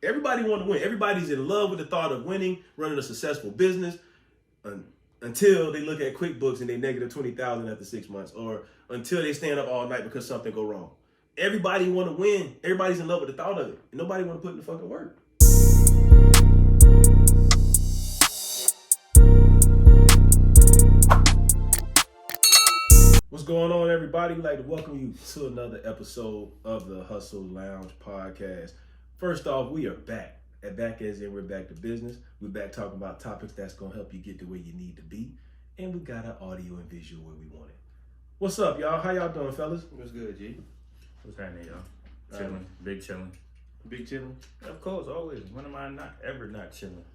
Everybody want to win. Everybody's in love with the thought of winning, running a successful business, until they look at QuickBooks and they negative 20,000 after 6 months, or until they stand up all night because something go wrong. Everybody want to win. Everybody's in love with the thought of it. And nobody want to put in the fucking work. What's going on, everybody? We'd like to welcome you to another episode of the Hustle Lounge podcast. First off, we are back. Back as in we're back to business. We're back talking about topics that's going to help you get to where you need to be. And we got our audio and visual where we want it. What's up, y'all? How y'all doing, fellas? What's good, G? What's happening, y'all? Chilling. Big chilling. Big chilling? Of course, always. When am I not ever not chilling?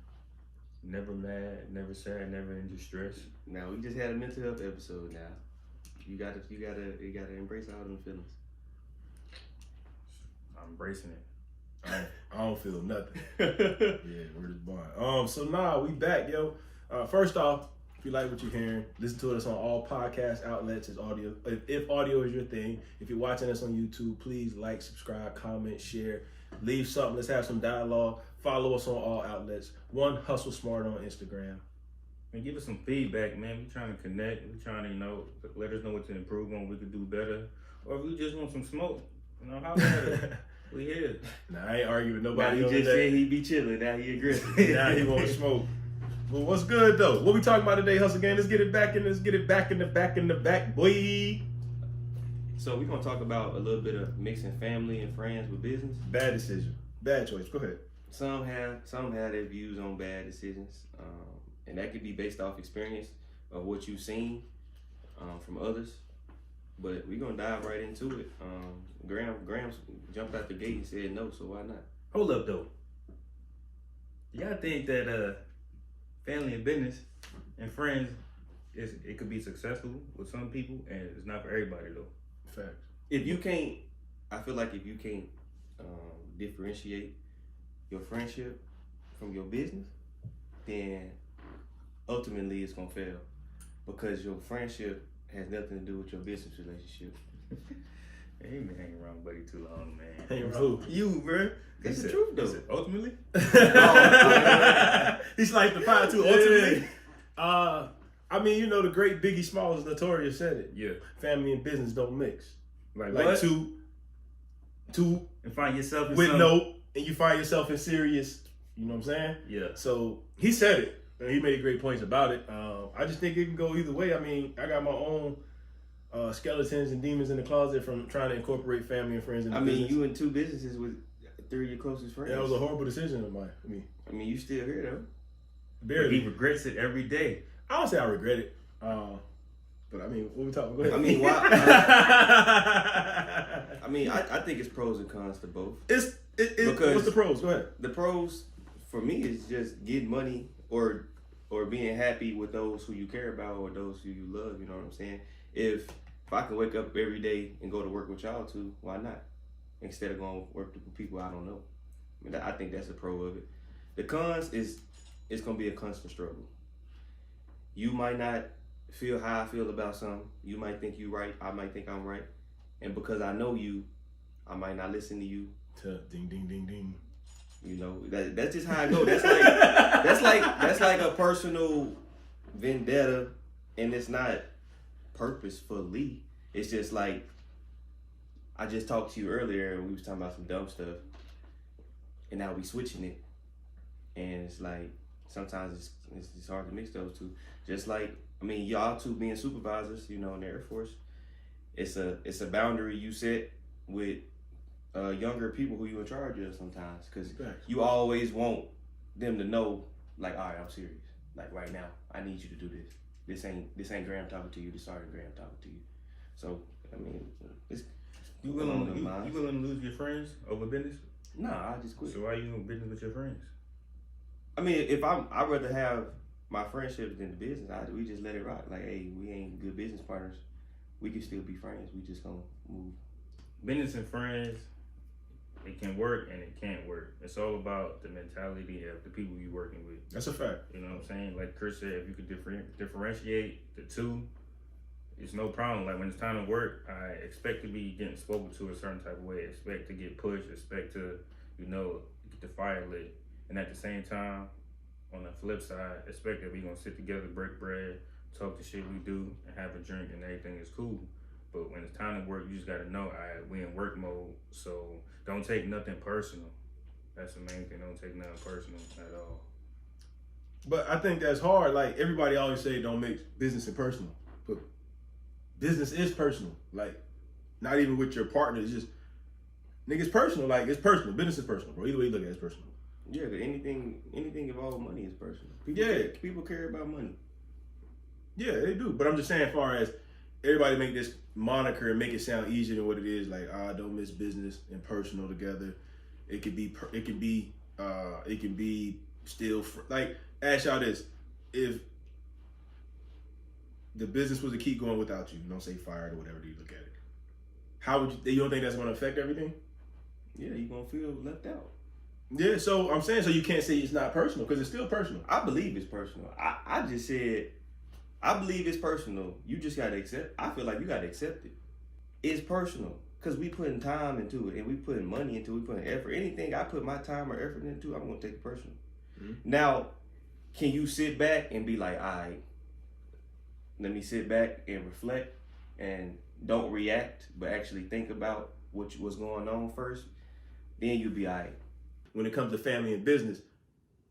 Never mad, never sad, never in distress. Now, we just had a mental health episode now. You gotta embrace all them feelings. I'm embracing it. I don't feel nothing. Yeah, we're just blind. So we back, yo. First off, if you like what you're hearing, listen to us on all podcast outlets. It's audio. If audio is your thing, if you're watching us on YouTube, please like, subscribe, comment, share, leave something. Let's have some dialogue. Follow us on all outlets. One Hustle Smart on Instagram. And give us some feedback, man. We're trying to connect. We're trying to, let us know what to improve on. We could do better. Or if we just want some smoke, how better. We here. Nah, I ain't arguing with nobody. Now he just said he be chilling. Now he aggressive. Now he won't smoke. Well, what's good though? What we talking about today, Hustle Gang? Let's get it back in the back, boy. So we're gonna talk about a little bit of mixing family and friends with business. Bad decision. Bad choice. Go ahead. Some have their views on bad decisions, and that could be based off experience of what you've seen from others. But we're gonna dive right into it. Graham jumped out the gate and said no, so why not? Hold up, though. Y'all think that family and business and friends it could be successful with some people, and it's not for everybody though. Facts. I feel like if you can't differentiate your friendship from your business, then ultimately it's gonna fail, because your friendship has nothing to do with your business relationship. He ain't been hanging around buddy too long, man. Hanging around You, bro. That's the truth, though. Ultimately? He's like the pie too. Ultimately, the great Biggie Smalls notorious said it. Yeah. Family and business don't mix. Like what? two and find yourself in with some... no, and you find yourself in serious. You know what I'm saying? Yeah. So he said it, and he made great points about it. I just think it can go either way. I mean, I got my own skeletons and demons in the closet from trying to incorporate family and friends in the business. You in two businesses with three of your closest friends. Yeah, that was a horrible decision of mine. You still here though. Barely. He regrets it every day. I don't say I regret it. But what we talking? Go ahead. Why? I think it's pros and cons to both. Because what's the pros? Go ahead. The pros for me is just getting money or being happy with those who you care about or those who you love. You know what I'm saying? If I can wake up every day and go to work with y'all too, why not? Instead of going to work with people I don't know. I think that's a pro of it. The cons is it's gonna be a constant struggle. You might not feel how I feel about something. You might think you're right. I might think I'm right. And because I know you, I might not listen to you. Ding ding ding ding. That's just how I go. That's like a personal vendetta, and it's not purposefully. It's just like I just talked to you earlier, and we was talking about some dumb stuff, and now we switching it, and it's like sometimes it's hard to mix those two. Just like y'all two being supervisors, in the Air Force, it's a boundary you set with younger people who you in charge of sometimes, because you always want them to know, like, all right, I'm serious. Like right now, I need you to do this. This ain't Graham talking to you. This Sergeant Graham talking to you. So it's you willing to lose your friends over business? Nah, I just quit. So why you in business with your friends? I'd rather have my friendships than the business. We just let it rock. Like, hey, we ain't good business partners. We can still be friends. We just gonna move. Business and friends, it can work and it can't work. It's all about the mentality of the people you're working with. That's a fact. You know what I'm saying? Like Chris said, if you could differentiate the two, it's no problem. Like when it's time to work, I expect to be getting spoken to a certain type of way. Expect to get pushed. Expect to, get the fire fire lit. And at the same time, on the flip side, expect that we gonna sit together, break bread, talk the shit we do, and have a drink, and everything is cool. But when it's time to work, you just gotta know, all right, we in work mode, so don't take nothing personal. That's the main thing. Don't take nothing personal at all. But I think that's hard. Like, everybody always say don't mix business and personal. But business is personal. Like, not even with your partner. It's just, nigga, it's personal. Like, it's personal. Business is personal, bro. Either way you look at it, it's personal. Yeah, but anything involving money is personal. People care about money. Yeah, they do. But I'm just saying, as far as everybody make this moniker and make it sound easier than what it is, like, don't mix business and personal together. It could be still like, ask y'all this: if the business was to keep going without you, don't say fired or whatever you look at it, how would you don't think that's going to affect everything? Yeah, you're going to feel left out. Yeah, so I'm saying, so you can't say it's not personal, because it's still personal. I believe it's personal. I just said, I believe it's personal. You just got to accept. I feel like you got to accept it. It's personal, because we putting time into it, and we putting money into it, we putting effort. Anything I put my time or effort into, I'm going to take it personal. Mm-hmm. Now, can you sit back and be like, all right, let me sit back and reflect and don't react, but actually think about what's going on first? Then you'll be all right. When it comes to family and business,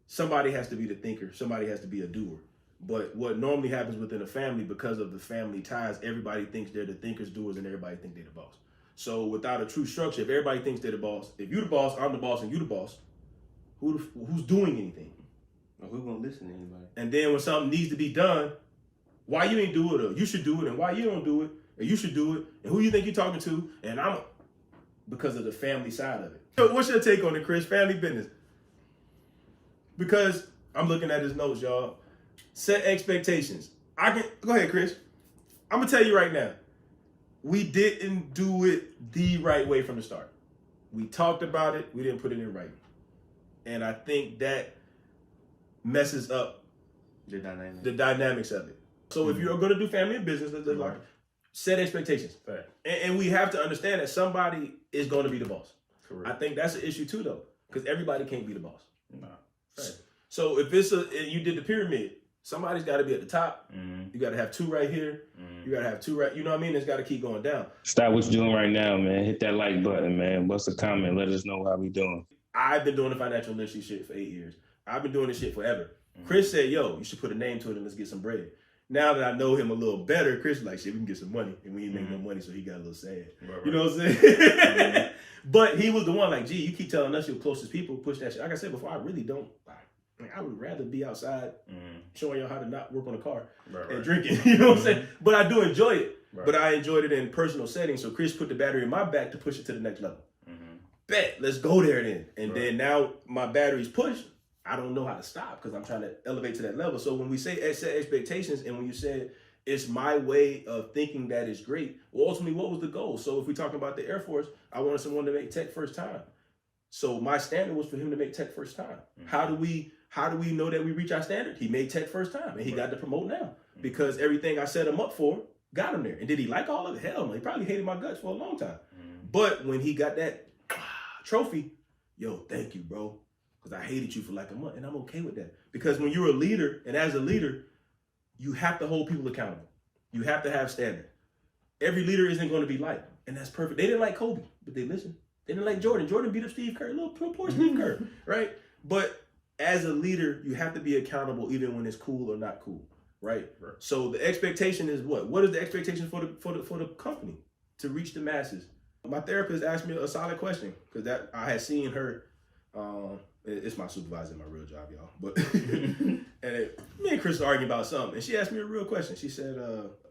somebody has to be the thinker, somebody has to be a doer. But what normally happens within a family, because of the family ties, everybody thinks they're the thinkers, doers, and everybody thinks they're the boss. So without a true structure, if everybody thinks they're the boss, if you're the boss, I'm the boss, and you the boss, who's doing anything? Well, who's gonna listen to anybody? And then when something needs to be done, why you ain't do it, or you should do it, and why you don't do it, and you should do it, and who you think you're talking to, and because of the family side of it. So what's your take on it, Chris? Family business. Because I'm looking at his notes, y'all. Set expectations. Go ahead, Chris. I'm gonna tell you right now, we didn't do it the right way from the start. We talked about it, we didn't put it in writing. And I think that messes up the dynamics of it. So if you're gonna do family and business, let's set expectations. Right. And we have to understand that somebody is gonna be the boss. Correct. I think that's an issue too, though, because everybody can't be the boss. No. Right. So if you did the pyramid, somebody's got to be at the top. Mm-hmm. You got to have two right here. Mm-hmm. You got to have two right. You know what I mean? It's got to keep going down. Stop what you're doing right now, man. Hit that like button, man. What's a comment? Let us know how we doing. I've been doing the financial literacy shit for 8 years. I've been doing this shit forever. Mm-hmm. Chris said, yo, you should put a name to it and let's get some bread. Now that I know him a little better, Chris is like, shit, we can get some money. And we ain't make no money, so he got a little sad. Right. You know what I'm saying? Mm-hmm. But he was the one like, gee, you keep telling us your closest people push that shit. Like I said before, I really don't. I would rather be outside showing y'all how to not work on a car and drinking. You know what I'm saying? But I do enjoy it. Right. But I enjoyed it in personal settings. So Chris put the battery in my back to push it to the next level. Mm-hmm. Bet, let's go there then. And then now my battery's pushed. I don't know how to stop because I'm trying to elevate to that level. So when we say set expectations, and when you said it's my way of thinking that is great, well, ultimately, what was the goal? So if we're talking about the Air Force, I wanted someone to make tech first time. So my standard was for him to make tech first time. Mm-hmm. How do we know that we reach our standard? He made tech first time, and he got to promote now because everything I set him up for got him there. And did he like all of it? Hell no. He probably hated my guts for a long time. Mm-hmm. But when he got that trophy, yo, thank you, bro. Because I hated you for like a month, and I'm okay with that. Because when you're a leader, and as a leader, you have to hold people accountable. You have to have standard. Every leader isn't going to be liked, and that's perfect. They didn't like Kobe, but they listened. They didn't like Jordan. Jordan beat up Steve Kerr, little poor Steve Kerr, right? But as a leader, you have to be accountable even when it's cool or not cool, right? So the expectation is what? What is the expectation for the company to reach the masses? My therapist asked me a solid question because that I had seen her. It's my supervisor in my real job, y'all. But me and Chris were arguing about something, and she asked me a real question. She said,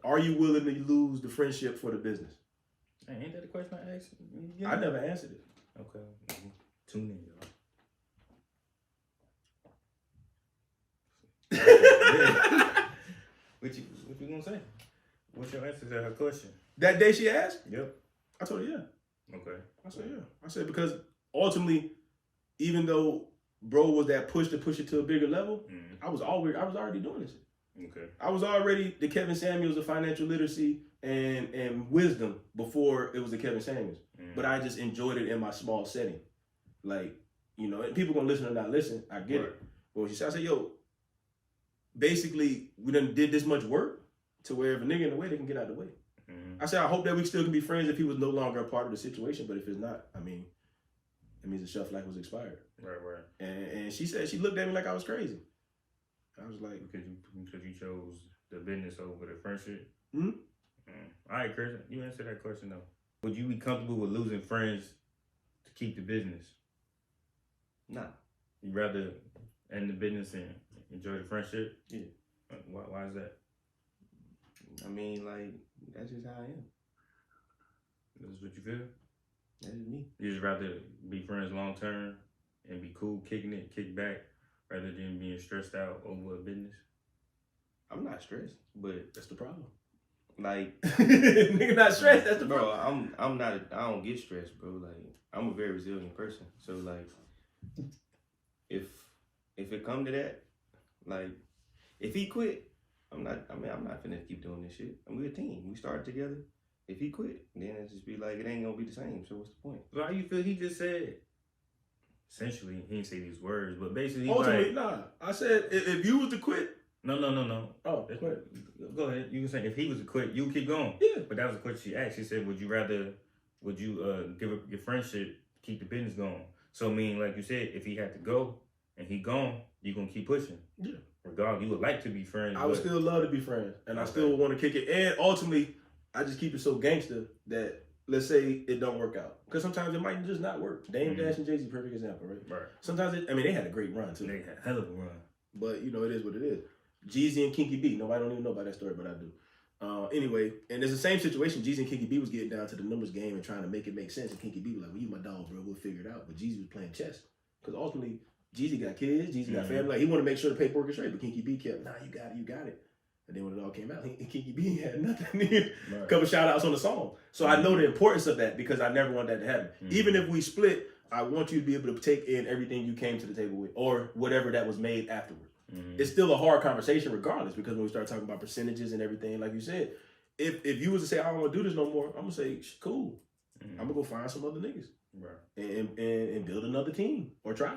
"Are you willing to lose the friendship for the business?" Hey, ain't that the question I asked? I never answered it. Okay, tune in, y'all. What you gonna say? What's your answer to her question? That day she asked? Yep. I told her yeah. Okay. I said yeah. I said because ultimately, even though bro was that push to push it to a bigger level, I was already doing this. Okay. I was already the Kevin Samuels of financial literacy and wisdom before it was the Kevin Samuels. But I just enjoyed it in my small setting. Like, you know, and people gonna listen or not listen. I get it. But when she said, I said, yo, basically, we done did this much work to where if a nigga in the way, they can get out of the way. I said, I hope that we still can be friends if he was no longer a part of the situation. But if it's not, I mean, it means the shelf life was expired. Right. And she said, she looked at me like I was crazy. I was like, because you chose the business over the friendship. Mm-hmm. All right, Chris, you answer that question though. Would you be comfortable with losing friends to keep the business? Nah. You rather end the business and enjoy the friendship? Yeah. Why is that? I mean, like, that's just how I am. That's what you feel? That's just me. You just rather be friends long term and be cool, kicking it, kick back, rather than being stressed out over a business? I'm not stressed, but that's the problem. Like, nigga not stressed, that's the problem. Bro, I don't get stressed, bro. Like, I'm a very resilient person. So, like, if it come to that, like, if he quit, I'm not finna keep doing this shit. And we're a team. We started together. If he quit, then it just be like, it ain't gonna be the same. So what's the point? So how you feel he just said, essentially, he didn't say these words, but basically, ultimately, nah. I said, if you was to quit. No. Oh, quit. Go ahead. You can say, if he was to quit, you keep going. Yeah. But that was the question she asked. She said, would you give up your friendship, keep the business going? So, I mean, like you said, if he had to go and he gone, you gonna keep pushing. Yeah. Regardless, you would like to be friends. I would still love to be friends, and I still would want to kick it. And ultimately, I just keep it so gangster that, let's say it don't work out. Because sometimes it might just not work. Dame Dash and Jay-Z, perfect example, right? Right. Sometimes, they had a great run, too. They had a hell of a run. But, you know, it is what it is. Jeezy and Kinky B. Nobody don't even know about that story, but I do. Anyway, and it's the same situation. Jeezy and Kinky B was getting down to the numbers game and trying to make it make sense. And Kinky B was like, well, you my dog, bro. We'll figure it out. But Jeezy was playing chess. Because ultimately, Jeezy got kids. Jeezy got family. Like, he wanted to make sure the paperwork is straight. But Kinky B kept, nah, you got it. And then when it all came out, Kinky B had nothing. A couple shout outs on the song. So I know the importance of that because I never want that to happen. Even if we split, I want you to be able to take in everything you came to the table with or whatever that was made afterwards. It's still a hard conversation regardless because when we start talking about percentages and everything, like you said, if you was to say, I don't want to do this no more, I'm going to say, cool. I'm going to go find some other niggas and build another team or try.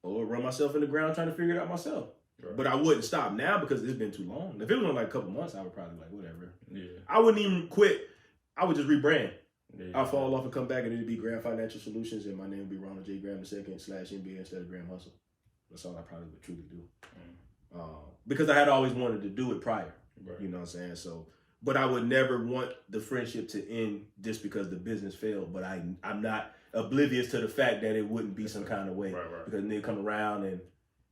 Or run myself in the ground trying to figure it out myself. Right. But I wouldn't stop now because it's been too long. If it was on like a couple months, I would probably be like, whatever. Yeah. I wouldn't even quit. I would just rebrand. Yeah. I'll fall off and come back and it'd be Graham Financial Solutions and my name would be Ronald J. Graham II /NBA instead of Graham Hustle. That's all I probably would truly do. Because I had always wanted to do it prior. Right. You know what I'm saying? So, but I would never want the friendship to end just because the business failed. But I'm not oblivious to the fact that it wouldn't be some kind of way. Right. Because they come around and,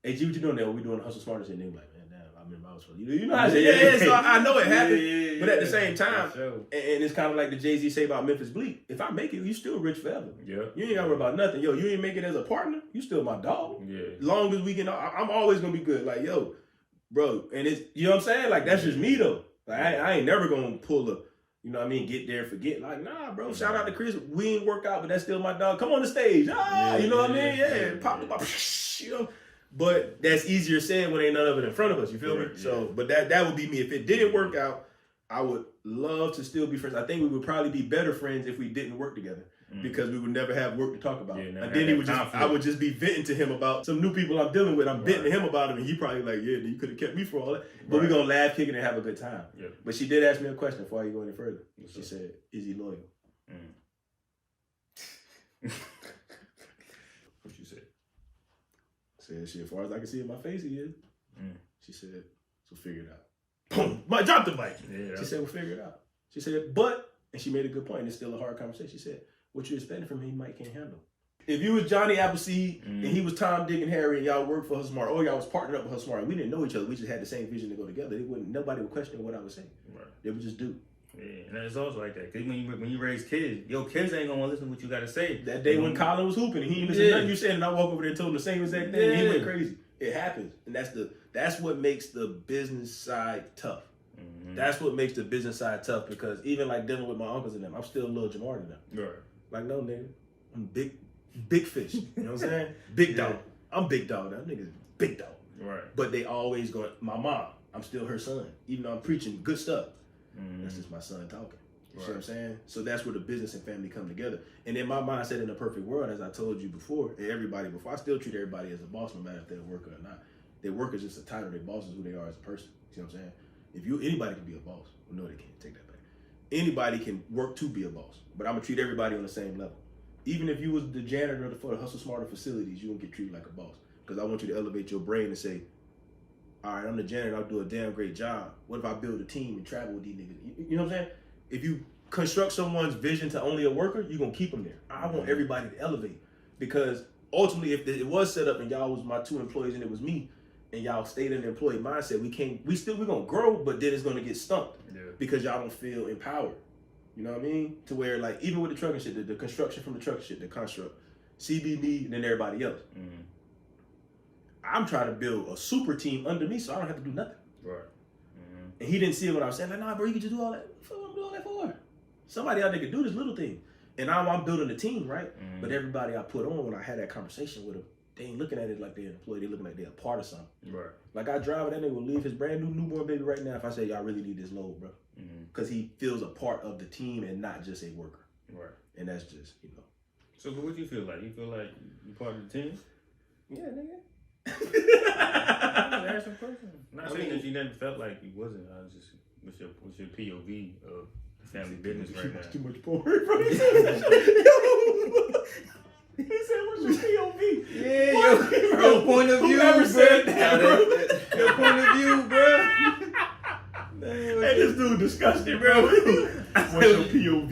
hey, G, what you doing there? We doing Hustle Smarter shit. And they be like, man, damn, I remember I was funny. You know how I say, so I know it happened. But at the same time, and it's kind of like the Jay-Z say about Memphis Bleak. If I make it, you still rich forever. Yeah. You ain't got to worry about nothing. Yo, you ain't make it as a partner, you still my dog. Yeah. Long as we can, I'm always going to be good. Like, yo, bro. And it's, you know what I'm saying? Like, that's just me, though. Like, I ain't never going to pull a, you know what I mean, get there, forget. Like, nah, bro, shout out to Chris. We ain't work out, but that's still my dog. Come on the stage. You know what I mean? Yeah. Pop, you know. But that's easier said when ain't none of it in front of us. You feel me? Yeah. So, but that would be me. If it didn't work out, I would love to still be friends. I think we would probably be better friends if we didn't work together because we would never have work to talk about. Yeah, and then I would just be venting to him about some new people I'm dealing with. I'm venting to him about them, and he probably like, yeah, you could have kept me for all that. But we're gonna laugh, kick it, and have a good time. Yeah. But she did ask me a question before I go any further. She said, "Is he loyal?" What you said? Said, shit, as far as I can see in my face, he is. She said, so figure it out. Boom! Drop the mic. Yeah. She said, well, figure it out. She said, but, and she made a good point, it's still a hard conversation. She said, what you're expecting from him, he might can't handle. If you was Johnny Appleseed and he was Tom, Dick, and Harry and y'all worked for Hustle Smart, or y'all was partnered up with Hustle Smart, we didn't know each other, we just had the same vision to go together. Nobody would question what I was saying. Right. They would just do. Yeah, and it's also like that. Because when you raise kids, your kids ain't going to listen to what you got to say. That day when Colin was hooping and he didn't listen to nothing you said, and I walk over there and told him the same exact thing, and he went crazy. It happens. And that's what makes the business side tough. That's what makes the business side tough because even like dealing with my uncles and them, I'm still a little Jamar to them. Right. Like, no, nigga. I'm big fish. You know what I'm saying? Big dog. I'm big dog. That nigga's big dog. Right. But they always go, my mom, I'm still her son. Even though I'm preaching good stuff. That's just my son talking. You see what I'm saying? So that's where the business and family come together. And in my mindset, in a perfect world, as I told you before, and everybody before, I still treat everybody as a boss, no matter if they're a worker or not. Their work is just a title. Their boss is who they are as a person. You see what I'm saying? Anybody can be a boss. Well, no, they can't. Take that back. Anybody can work to be a boss, but I'm gonna treat everybody on the same level. Even if you was the janitor for the Hustle Smarter facilities, you won't get treated like a boss. Because I want you to elevate your brain and say, all right, I'm the janitor, I'll do a damn great job. What if I build a team and travel with these niggas? You know what I'm saying? If you construct someone's vision to only a worker, you're going to keep them there. I want everybody to elevate. Because ultimately, if it was set up and y'all was my 2 employees and it was me, and y'all stayed in the employee mindset, we're going to grow, but then it's going to get stumped. Yeah. Because y'all don't feel empowered. You know what I mean? To where, like, even with the trucking shit, the construction from the trucking shit, the construct, CBD, and then everybody else. Mm-hmm. I'm trying to build a super team under me so I don't have to do nothing. Right. Mm-hmm. And he didn't see it when I was saying, like, nah, bro, you can just do all that. What am I doing all that for? Somebody out there can do this little thing. And now I'm building a team, right? Mm-hmm. But everybody I put on when I had that conversation with them, they ain't looking at it like they're an employee. They're looking like they're a part of something. Right. Like, I drive it, that nigga will leave his brand new newborn baby right now if I say, y'all really need this load, bro. Because he feels a part of the team and not just a worker. Right. And that's just, you know. So what do you feel like? You feel like you part of the team? Yeah, nigga. Ask some questions. Not saying that you never felt like you wasn't. I was just what's your POV of family business right now? Too much porn, bro. He said, what's your POV? Yeah, What? your point of view. Whoever said bro. that, bro. Your point of view, bro. Hey, this dude disgusting, bro. What's your POV?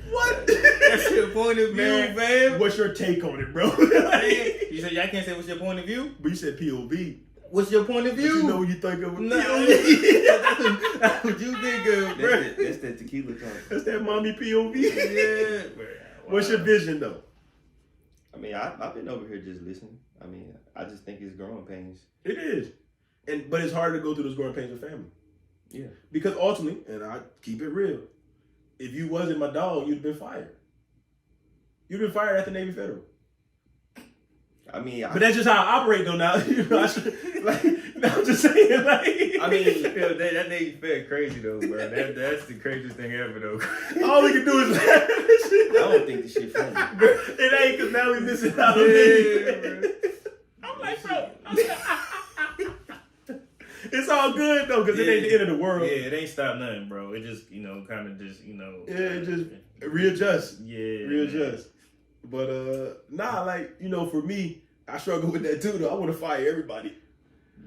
What? That's your point of view, man. What's your take on it, bro? You said y'all can't say what's your point of view? But you said POV. What's your point of But view? you know what you think of a No. POV. That's what you think of, bro. That's that tequila talk. That's that mommy POV. Yeah. What's your vision, though? I mean, I've been over here just listening. I mean, I just think it's growing pains. It is. But it's hard to go through those growing pains with family. Yeah. Because ultimately, and I keep it real, if you wasn't my dog, you'd been fired. You'd been fired at the Navy Federal. I mean, But that's just how I operate, though. Now, you know, I'm just saying, like. I mean, that nigga felt crazy though, bro. That's the craziest thing ever though. All we can do is laugh at this shit. I don't think this shit funny. It ain't, because now we missing out on Yeah, it. I'm like, bro. It's all good, though, because it ain't the end of the world. Yeah, it ain't stopped nothing, bro. It just, kind of just, Yeah, just readjust. Yeah. Readjust. But, nah, like, for me, I struggle with that, too, though. I want to fire everybody.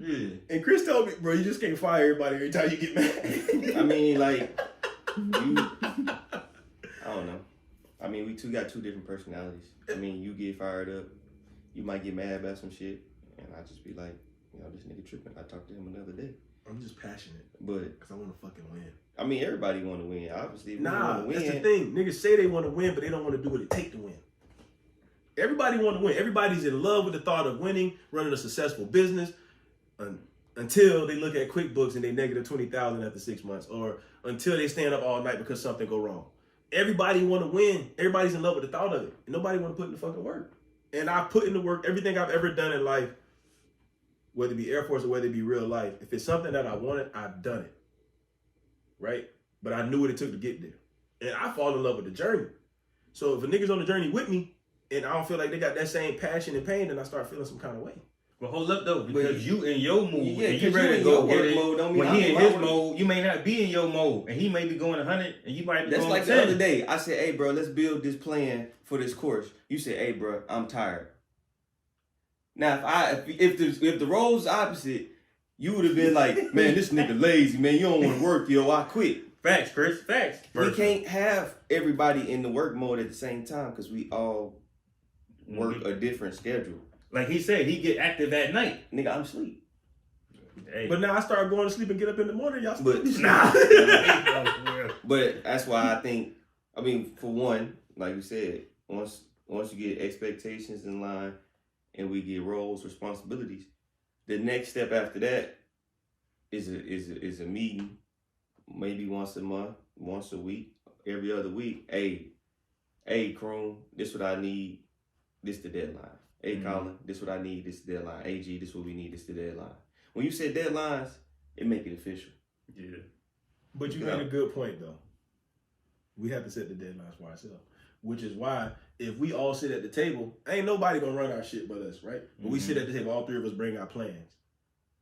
Yeah. And Chris told me, bro, you just can't fire everybody every time you get mad. I mean, like, I don't know. I mean, we got 2 different personalities. I mean, you get fired up, you might get mad about some shit, and I just be like, this nigga tripping. I talked to him another day. I'm just passionate. But because I want to fucking win. I mean, everybody want to win. Obviously, nah, win. That's the thing. Niggas say they want to win, but they don't want to do what it takes to win. Everybody want to win. Everybody's in love with the thought of winning, running a successful business, until they look at QuickBooks and they negative 20,000 after 6 months, or until they stand up all night because something go wrong. Everybody want to win. Everybody's in love with the thought of it. And nobody want to put in the fucking work. And I put in the work. Everything I've ever done in life, whether it be Air Force or whether it be real life, if it's something that I wanted, I've done it. Right? But I knew what it took to get there. And I fall in love with the journey. So if a nigga's on the journey with me and I don't feel like they got that same passion and pain, then I start feeling some kind of way. But hold up though, because you in your mode Yeah, and you 'cause ready you to in go your get work it. mode, don't mean When I'm he in in his my mode, you may not be in your mode, and he may be going 100, and you might be That's going like 10. the other day. I said, hey, bro, let's build this plan for this course. You said, hey, bro, I'm tired. Now, if the roles opposite, you would have been like, man, this nigga lazy, man. You don't want to work, yo. I quit. Facts, Chris. Facts. We can't have everybody in the work mode at the same time because we all work a different schedule. Like he said, he get active at night. Nigga, I'm asleep. Hey. But now I start going to sleep and get up in the morning, y'all still But be Nah. But that's why I think, I mean, for one, like you said, once you get expectations in line and we get roles, responsibilities, the next step after that is a meeting, maybe once a month, once a week, every other week. Hey, Kroon, this what I need. This the deadline. Hey, Colin, this what I need. This the deadline. AG, this what we need. This the deadline. When you say deadlines, it make it official. Yeah. But you made a good point, though. We have to set the deadlines for ourselves. Which is why if we all sit at the table, ain't nobody gonna run our shit but us, right? But we sit at the table, all three of us bring our plans.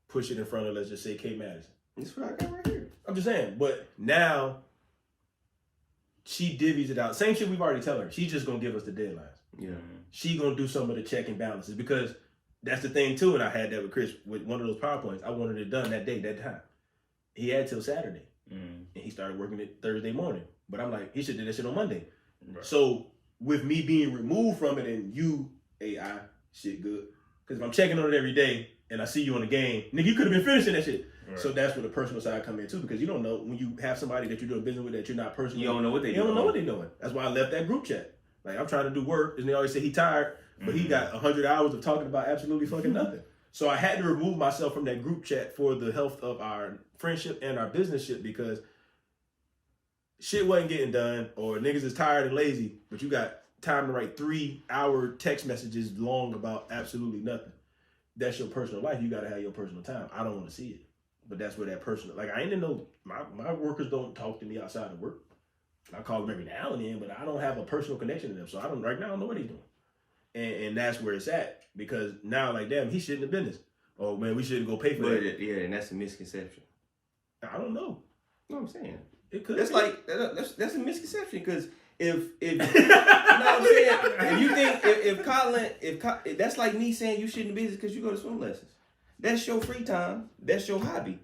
Push it in front of, let's just say, K. Madison. That's what I got right here. I'm just saying, but now she divvies it out. Same shit we've already tell her. She's just gonna give us the deadlines. Yeah. She gonna do some of the check and balances because that's the thing too. And I had that with Chris with one of those PowerPoints. I wanted it done that day, that time. He had till Saturday, and he started working it Thursday morning. But I'm like, he should do that shit on Monday. Right. So with me being removed from it and you AI shit good, because if I'm checking on it every day and I see you on the game, nigga, you could have been finishing that shit. Right. So that's where the personal side come in too, because you don't know when you have somebody that you're doing business with that you're not personally. You don't know what they. You don't know what they're doing. That's why I left that group chat. Like I'm trying to do work, and they always say he tired, but he got 100 hours of talking about absolutely fucking nothing. So I had to remove myself from that group chat for the health of our friendship and our business shit because shit wasn't getting done, or niggas is tired and lazy, but you got time to write 3-hour text messages long about absolutely nothing. That's your personal life. You got to have your personal time. I don't want to see it, but that's where that personal, like I ain't know my workers don't talk to me outside of work. I call them every now and then, but I don't have a personal connection to them. So I don't know what he's doing. And that's where it's at. Because now, like, damn, he shit in the business. Oh, man, we shouldn't go pay for that. Yeah, and that's a misconception. I don't know. You know what I'm saying? It could That's be. like, that's a misconception. Because if you know what I'm saying? If you think, if Colin, that's like me saying you shit in the business because you go to swim lessons. That's your free time. That's your hobby.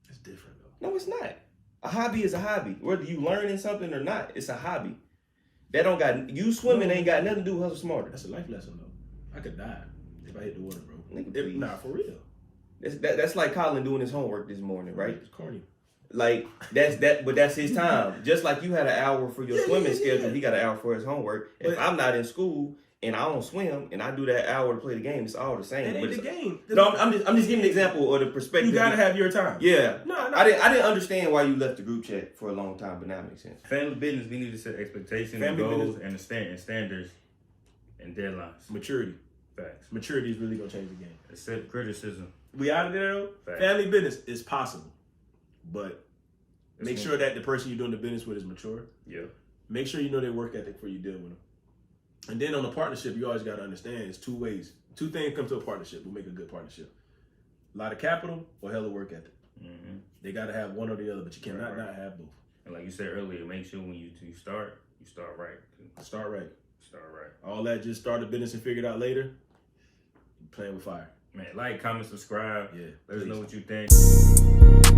It's different, though. No, it's not. A hobby is a hobby. Whether you learning something or not, it's a hobby. That don't got you swimming ain't got nothing to do with Hustle Smarter. That's a life lesson though. I could die if I hit the water, bro. Nigga, Nah, for real. That's like Colin doing his homework this morning, right? It's corny. Like but that's his time. Just like you had an hour for your swimming schedule, he got an hour for his homework. If I'm not in school and I don't swim and I do that hour to play the game, it's all the same. It ain't the game. No, I'm just giving an example of the perspective. You gotta have your time. Yeah. No. I didn't understand why you left the group chat for a long time, but now it makes sense. Family business, we need to set expectations, and goals, and standards, and deadlines. Maturity. Facts. Maturity is really gonna change the game. Accept criticism. We out of there though. Facts. Family business is possible, but make sure that the person you're doing the business with is mature. Yeah. Make sure you know their work ethic before you deal with them. And then on the partnership, you always got to understand it's two ways. Two things come to a partnership will make a good partnership. A lot of capital or hella work ethic. Mm-hmm. They got to have one or the other, but you cannot not have both. And like you said earlier, make sure when you start right. Start right. Start right. All that just start a business and figure it out later, you're playing with fire. Man, like, comment, subscribe. Yeah. Let us know what you think.